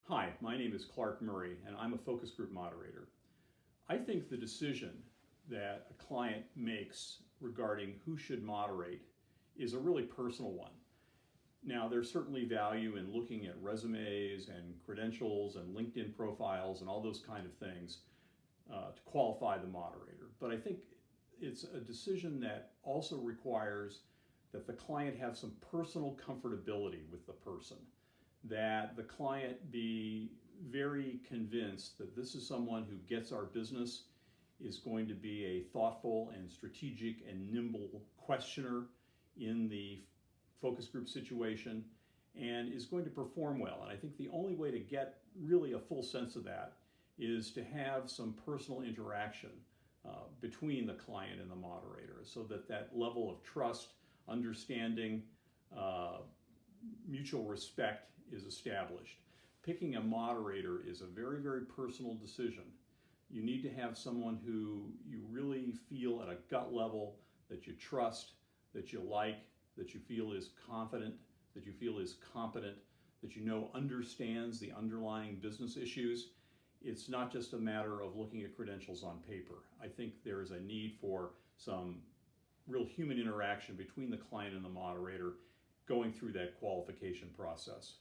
Hi, my name is Clark Murray, and I'm a focus group moderator. I think the decision that a client makes regarding who should moderate is a really personal one. Now, there's certainly value in looking at resumes and credentials and LinkedIn profiles and all those kind of things to qualify the moderator. But I think it's a decision that also requires that the client have some personal comfortability with the person, that the client be very convinced that this is someone who gets our business, is going to be a thoughtful and strategic and nimble questioner in the focus group situation, and is going to perform well. And I think the only way to get really a full sense of that is to have some personal interaction between the client and the moderator, so that that level of trust, understanding, mutual respect is established. Picking a moderator is a very, very personal decision. You need to have someone who you really feel at a gut level that you trust, that you like, that you feel is confident, that you feel is competent, that you know understands the underlying business issues. It's not just a matter of looking at credentials on paper. I think there is a need for some real human interaction between the client and the moderator going through that qualification process.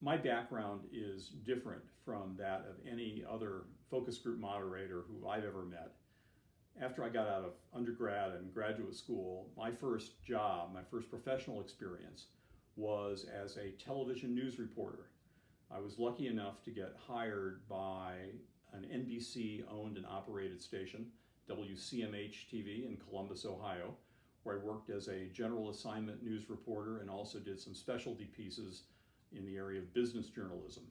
My background is different from that of any other focus group moderator who I've ever met. After I got out of undergrad and graduate school, my first job, my first professional experience was as a television news reporter. I was lucky enough to get hired by an NBC-owned and operated station, WCMH-TV in Columbus, Ohio, where I worked as a general assignment news reporter and also did some specialty pieces in the area of business journalism.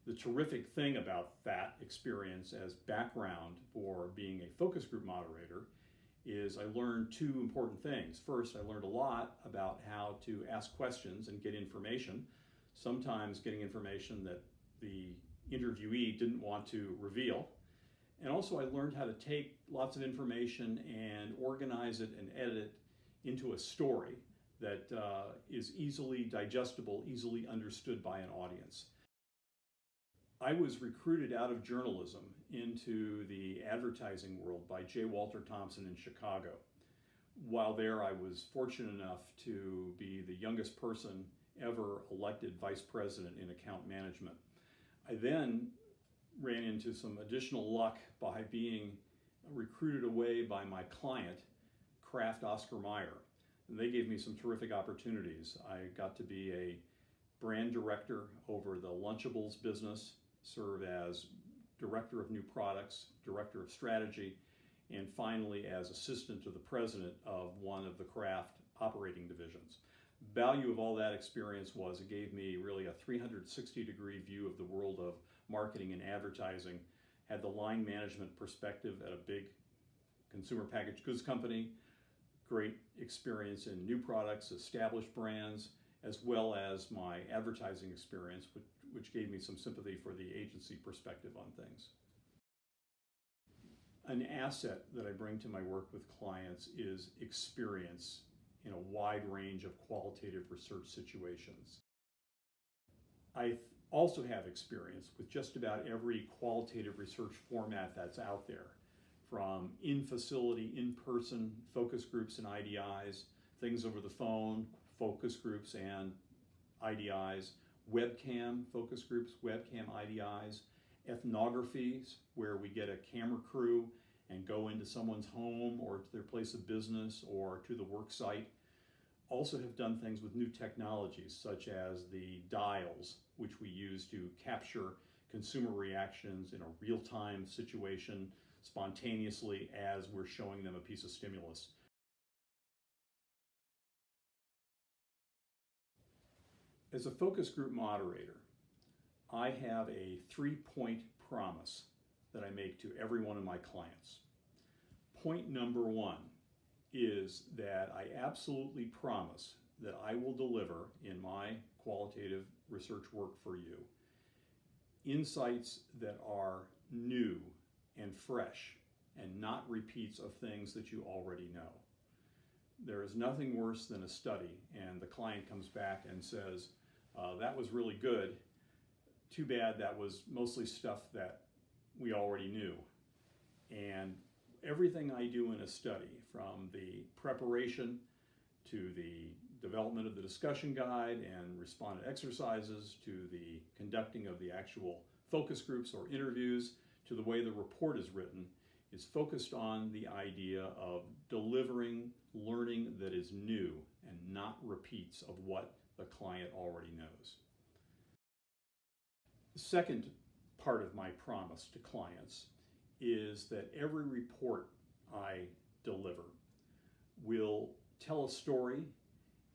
The terrific thing about that experience as background for being a focus group moderator is I learned two important things. First, I learned a lot about how to ask questions and get information, sometimes getting information that the interviewee didn't want to reveal. And also I learned how to take lots of information and organize it and edit it into a story that is easily digestible, easily understood by an audience. I was recruited out of journalism into the advertising world by J. Walter Thompson in Chicago. While there, I was fortunate enough to be the youngest person ever elected vice president in account management. I then ran into some additional luck by being recruited away by my client, Kraft Oscar Mayer. And they gave me some terrific opportunities. I got to be a brand director over the Lunchables business, serve as director of new products, director of strategy, and finally as assistant to the president of one of the Kraft operating divisions. Value of all that experience was it gave me really a 360-degree view of the world of marketing and advertising, had the line management perspective at a big consumer packaged goods company, great experience in new products, established brands, as well as my advertising experience, which gave me some sympathy for the agency perspective on things. An asset that I bring to my work with clients is experience in a wide range of qualitative research situations. I also have experience with just about every qualitative research format that's out there, from in-facility, in-person focus groups and IDIs, things over the phone, focus groups and IDIs, webcam focus groups, webcam IDIs, ethnographies, where we get a camera crew and go into someone's home or to their place of business or to the work site. Also have done things with new technologies such as the dials, which we use to capture consumer reactions in a real-time situation spontaneously as we're showing them a piece of stimulus. As a focus group moderator, I have a 3-point promise that I make to every one of my clients. Point number 1 is that I absolutely promise that I will deliver in my qualitative research work for you insights that are new and fresh and not repeats of things that you already know. There is nothing worse than a study and the client comes back and says, that was really good. Too bad that was mostly stuff that we already knew. And everything I do in a study, from the preparation to the development of the discussion guide and respondent exercises, to the conducting of the actual focus groups or interviews, to the way the report is written, is focused on the idea of delivering learning that is new and not repeats of what the client already knows. The second part of my promise to clients is that every report I deliver will tell a story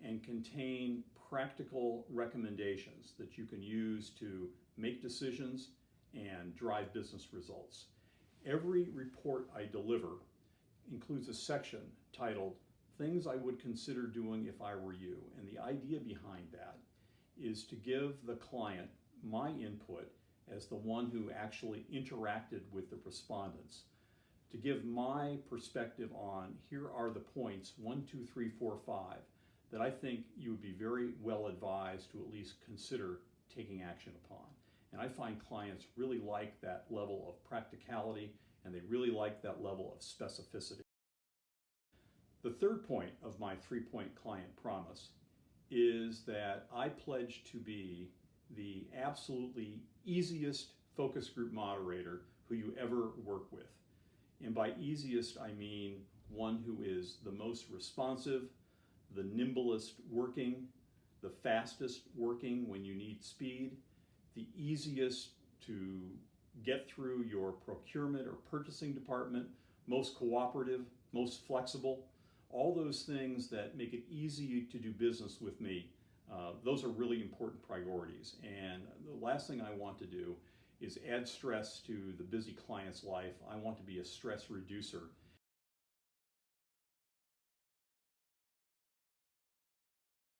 and contain practical recommendations that you can use to make decisions and drive business results. Every report I deliver includes a section titled Things I Would Consider Doing If I Were You. And the idea behind that is to give the client my input as the one who actually interacted with the respondents, to give my perspective on, here are the points, 1, 2, 3, 4, 5, that I think you would be very well advised to at least consider taking action upon. And I find clients really like that level of practicality, and they really like that level of specificity. The third point of my 3-point client promise is that I pledge to be the absolutely easiest focus group moderator who you ever work with. And by easiest, I mean one who is the most responsive, the nimblest working, the fastest working when you need speed, the easiest to get through your procurement or purchasing department, most cooperative, most flexible, all those things that make it easy to do business with me. Those are really important priorities. And the last thing I want to do is add stress to the busy client's life. I want to be a stress reducer